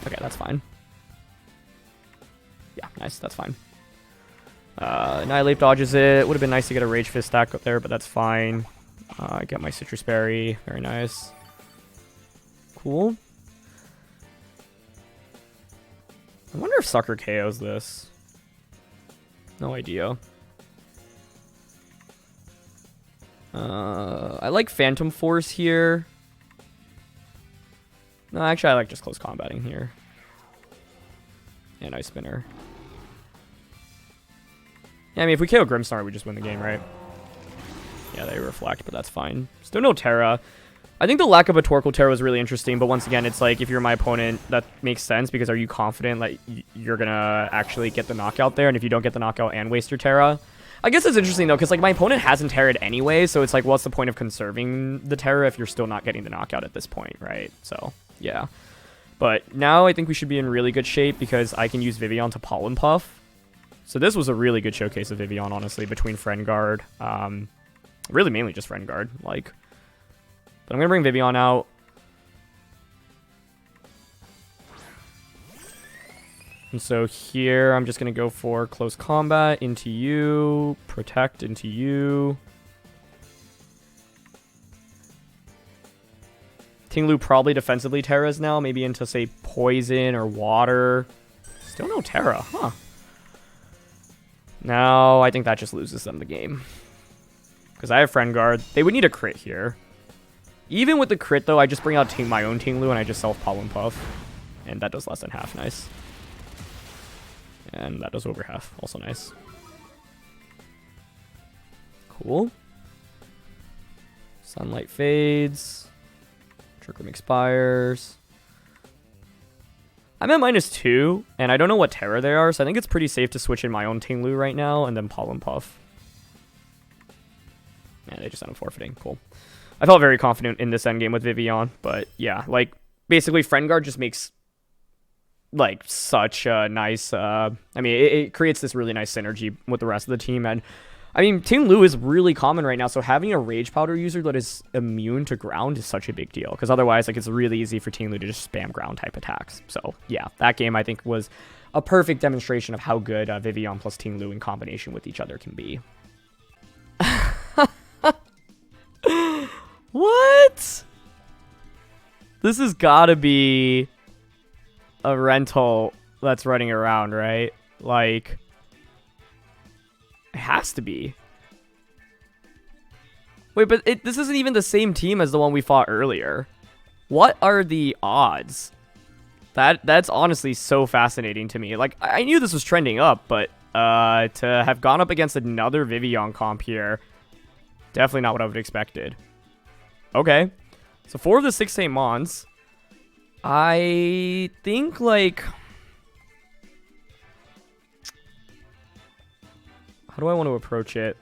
Okay, that's fine. Yeah, nice, that's fine. Annihilate dodges it. Would have been nice to get a Rage Fist stack up there, but that's fine. I get my Citrus Berry. Very nice. Cool. I wonder if Sucker KOs this. No idea. I like Phantom Force here. No, actually, I like just close combating here. And Ice Spinner. Yeah, I mean, if we KO Grimmsnarl, we just win the game, right? Yeah, they reflect, but that's fine. Still no Terra. I think the lack of a Torkoal Terra was really interesting, but once again, it's like, if you're my opponent, that makes sense, because are you confident that you're gonna actually get the knockout there? And if you don't get the knockout and waste your Terra? I guess it's interesting, though, because like my opponent hasn't Terra'd anyway, so it's like, what's the point of conserving the Terra if you're still not getting the knockout at this point, right? So, yeah. But now I think we should be in really good shape, because I can use Vivillon to Pollen Puff. So this was a really good showcase of Vivillon, honestly, between Friend Guard. Really mainly just Friend Guard, like. But I'm going to bring Vivillon out. And so here, I'm just going to go for Close Combat into you, Protect into you. Ting Lu probably defensively Terras now, maybe into, say, Poison or Water. Still no Terra, huh? Now, I think that just loses them the game. Because I have Friend Guard. They would need a crit here. Even with the crit, though, I just bring out my own Ting Lu and I just self-Pollen Puff. And that does less than half. Nice. And that does over half. Also nice. Cool. Sunlight fades. Trick Room expires. I'm at -2, and I don't know what Terra they are, so I think it's pretty safe to switch in my own Ting Lu right now, and then Pollen Puff. Yeah, they just end up forfeiting. Cool. I felt very confident in this endgame with Vivillon, but yeah, like, basically Friend Guard just makes, like, such a nice, I mean, it creates this really nice synergy with the rest of the team, and I mean, Ting Lu is really common right now, so having a Rage Powder user that is immune to ground is such a big deal, because otherwise, like, it's really easy for Ting Lu to just spam ground type attacks. So, yeah, that game, I think, was a perfect demonstration of how good Vivillon plus Ting Lu in combination with each other can be. What? This has gotta be a rental that's running around, right? Like, it has to be. Wait, but this isn't even the same team as the one we fought earlier. What are the odds? That's honestly so fascinating to me. Like, I knew this was trending up, but to have gone up against another Vivillon comp here, definitely not what I would have expected. Okay. So 4 of the 6 same Mons. I think, like, how do I want to approach it?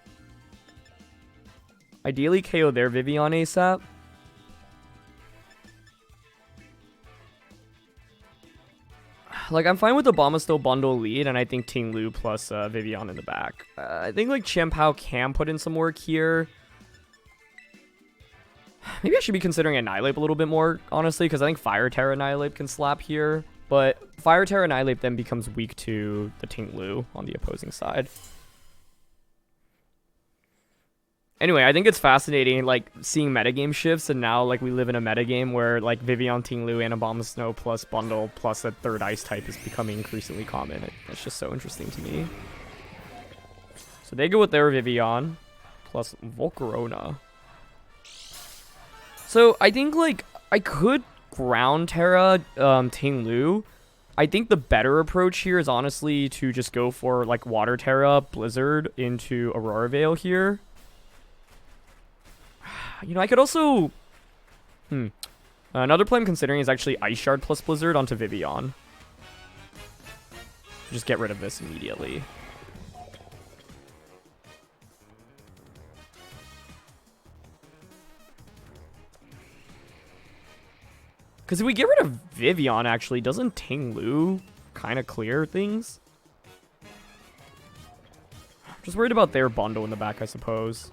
Ideally, KO their Vivillon ASAP. Like, I'm fine with the Abomasnow bundle lead, and I think Ting Lu plus Vivillon in the back. I think, like, Chien-Pao can put in some work here. Maybe I should be considering Annihilate a little bit more, honestly, because I think Fire Terra Annihilate can slap here. But Fire Terra Annihilate then becomes weak to the Ting Lu on the opposing side. Anyway, I think it's fascinating, like, seeing metagame shifts, and now, like, we live in a metagame where, like, Vivillon, Ting Lu, and Abomasnow plus bundle plus a third ice type is becoming increasingly common. It's just so interesting to me. So they go with their Vivillon plus Volcarona. So I think, like, I could ground Terra Ting Lu. I think the better approach here is honestly to just go for, like, Water Terra Blizzard into Aurora Veil here. You know, I could also... Another play I'm considering is actually Ice Shard plus Blizzard onto Vivillon. Just get rid of this immediately. Because if we get rid of Vivillon, actually, doesn't Ting Lu kind of clear things? Just worried about their bundle in the back, I suppose.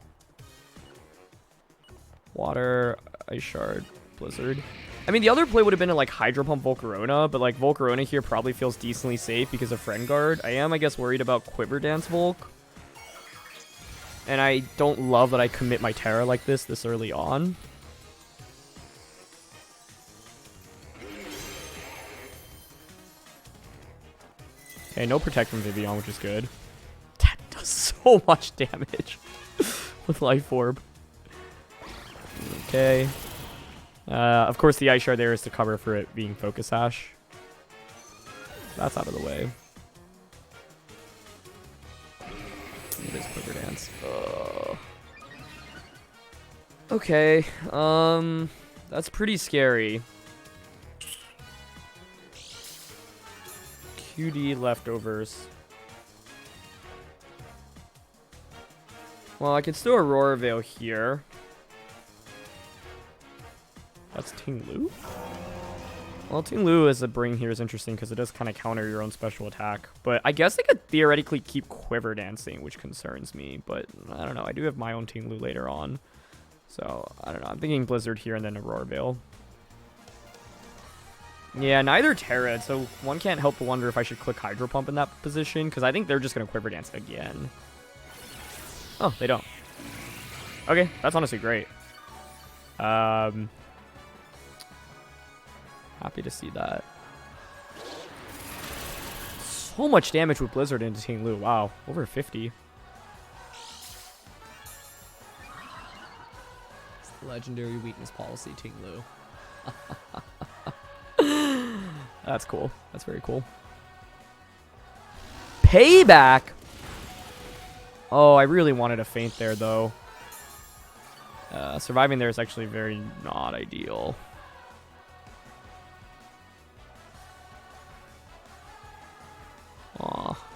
Water, Ice Shard, Blizzard. I mean, the other play would have been to, like, Hydro Pump Volcarona, but, like, Volcarona here probably feels decently safe because of Friend Guard. I am, I guess, worried about Quiver Dance Volk. And I don't love that I commit my Terra like this early on. Okay, no Protect from Vivillon, which is good. That does so much damage with Life Orb. Okay. Of course, the Ice Shard there is to cover for it being Focus Sash. That's out of the way. It is Quiver Dance. Okay. That's pretty scary. QD leftovers. Well, I could still Aurora Veil here. That's Ting Lu? Well, Ting Lu as a bring here is interesting because it does kind of counter your own special attack. But I guess they could theoretically keep Quiver Dancing, which concerns me. But I don't know. I do have my own Ting Lu later on. So, I don't know. I'm thinking Blizzard here and then Aurora Veil. Yeah, neither Terra, so one can't help but wonder if I should click Hydro Pump in that position, because I think they're just going to Quiver Dance again. Oh, they don't. Okay, that's honestly great. Happy to see that. So much damage with Blizzard into Ting Lu. Wow, over 50. It's the legendary weakness policy, Ting Lu. That's cool. That's very cool. Payback! Oh, I really wanted a feint there, though. Surviving there is actually very not ideal. Aw.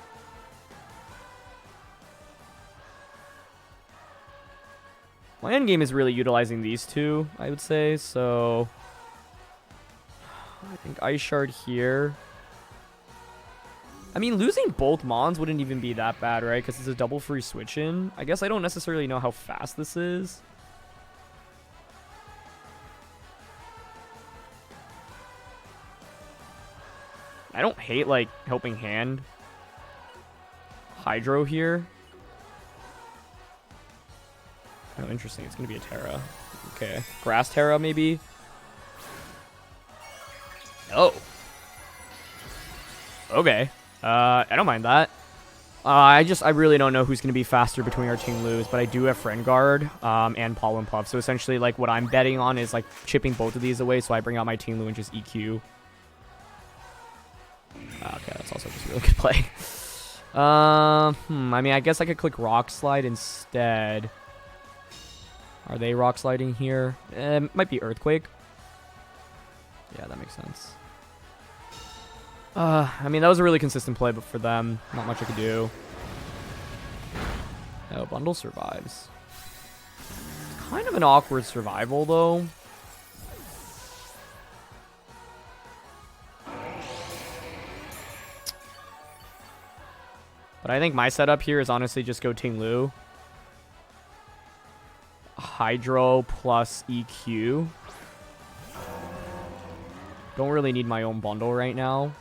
My endgame is really utilizing these two, I would say, so... I think Ice Shard here. I mean, losing both Mons wouldn't even be that bad, right? Because it's a double free switch in. I guess I don't necessarily know how fast this is. I don't hate, like, Helping Hand. Hydro here. Oh, interesting. It's going to be a Terra. Okay. Grass Terra, maybe? Oh. Okay. I don't mind that. I really don't know who's going to be faster between our Ting Lus, but I do have Friend Guard and Pollen Puff. So essentially, like, what I'm betting on is, like, chipping both of these away, so I bring out my Ting Lu and just EQ. Okay, that's also just a really good play. I mean, I guess I could click Rock Slide instead. Are they Rock Sliding here? Might be Earthquake. Yeah, that makes sense. I mean, that was a really consistent play, but for them, not much I could do. Oh, Bundle survives. It's kind of an awkward survival, though. But I think my setup here is honestly just go Ting Lu. Hydro plus EQ. Don't really need my own bundle right now.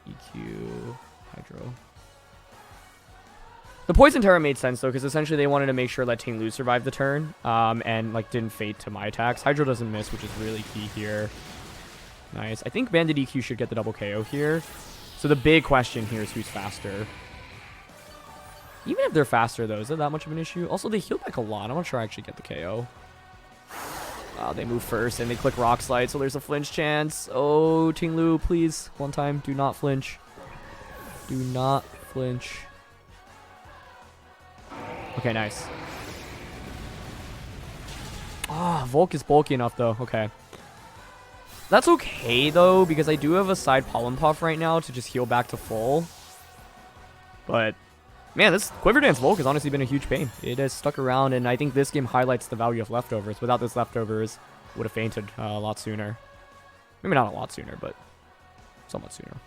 EQ, Hydro. The Poison Terra made sense, though, because essentially they wanted to make sure that Ting Lu survived the turn, and, like, didn't fade to my attacks. Hydro doesn't miss, which is really key here. Nice. I think Bandit EQ should get the double KO here. So the big question here is who's faster. Even if they're faster, though, is it that much of an issue? Also, they heal back a lot. I'm not sure I actually get the KO. They move first, and they click Rock Slide, so there's a flinch chance. Oh, Ting Lu, please. One time, do not flinch. Do not flinch. Okay, nice. Ah, Volk is bulky enough, though. Okay. That's okay, though, because I do have a side Pollen Puff right now to just heal back to full. But, man, this Quiver Dance Volk has honestly been a huge pain. It has stuck around, and I think this game highlights the value of leftovers. Without this leftovers, would have fainted a lot sooner. Maybe not a lot sooner, but somewhat sooner.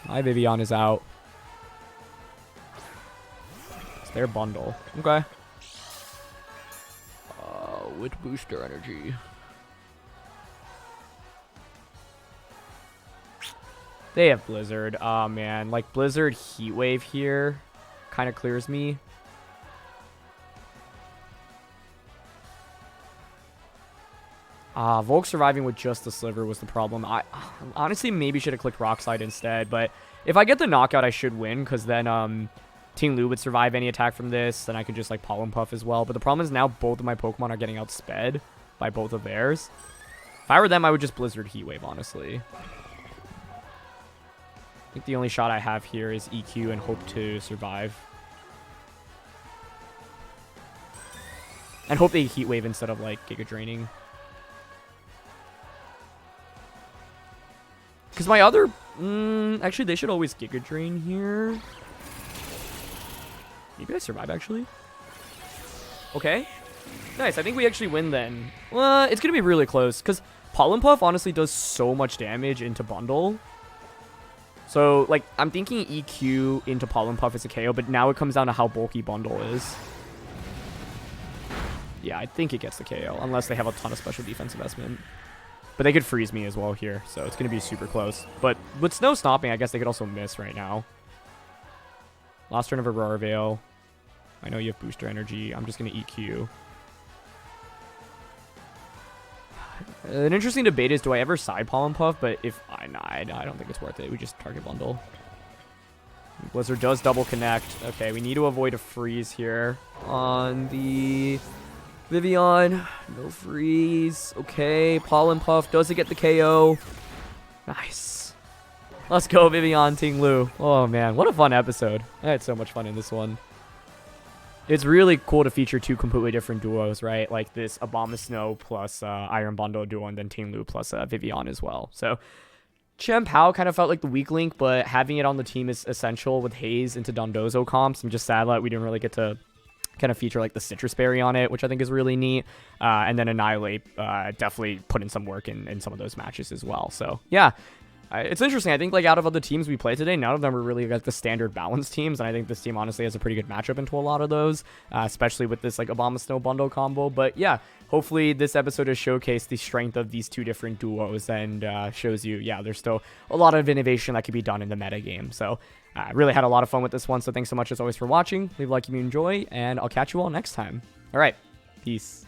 My Vivillon is out. It's their bundle. Okay. With booster energy. They have Blizzard. Oh, man. Like, Blizzard Heat Wave here kind of clears me. Volk surviving with just the Sliver was the problem. I honestly maybe should have clicked Rock Slide instead, but if I get the knockout, I should win, because then Ting Lu would survive any attack from this, then I could just like Pollen Puff as well. But the problem is now both of my Pokemon are getting outsped by both of theirs. If I were them, I would just Blizzard Heat Wave, honestly. I think the only shot I have here is EQ and hope to survive. And hope they Heat Wave instead of like Giga Draining. Because my other... actually, they should always Giga Drain here. Maybe I survive, actually. Okay. Nice. I think we actually win then. Well, it's going to be really close. Because Pollen Puff honestly does so much damage into Bundle. So, like, I'm thinking EQ into Pollen Puff is a KO. But now it comes down to how bulky Bundle is. Yeah, I think it gets the KO. Unless they have a ton of special defense investment. But they could freeze me as well here, so it's going to be super close. But with Snow stopping, I guess they could also miss right now. Last turn of Aurora Veil. I know you have booster energy. I'm just going to EQ. An interesting debate is, do I ever side Pollen Puff? But if I don't think it's worth it. We just target Bundle. Blizzard does double connect. Okay, we need to avoid a freeze here on the... Vivillon, no freeze. Okay, Pollen Puff. Does it get the KO? Nice. Let's go, Vivillon, Ting Lu. Oh, man. What a fun episode. I had so much fun in this one. It's really cool to feature two completely different duos, right? Like this Abomasnow plus Iron Bundle duo, and then Ting Lu plus Vivillon as well. So, Chen Pao kind of felt like the weak link, but having it on the team is essential with Haze into Dondozo comps. I'm just sad that we didn't really get to kind of feature like the Citrus Berry on it, which I think is really neat. And then Annihilate definitely put in some work in some of those matches as well. So yeah, it's interesting. I think like out of all the teams we played today, none of them are really like the standard balanced teams. And I think this team honestly has a pretty good matchup into a lot of those, especially with this like Abomasnow bundle combo. But yeah, hopefully this episode has showcased the strength of these two different duos and shows you, yeah, there's still a lot of innovation that could be done in the meta game. So I really had a lot of fun with this one, so thanks so much as always for watching. Leave a like if you enjoy, and I'll catch you all next time. All right, peace.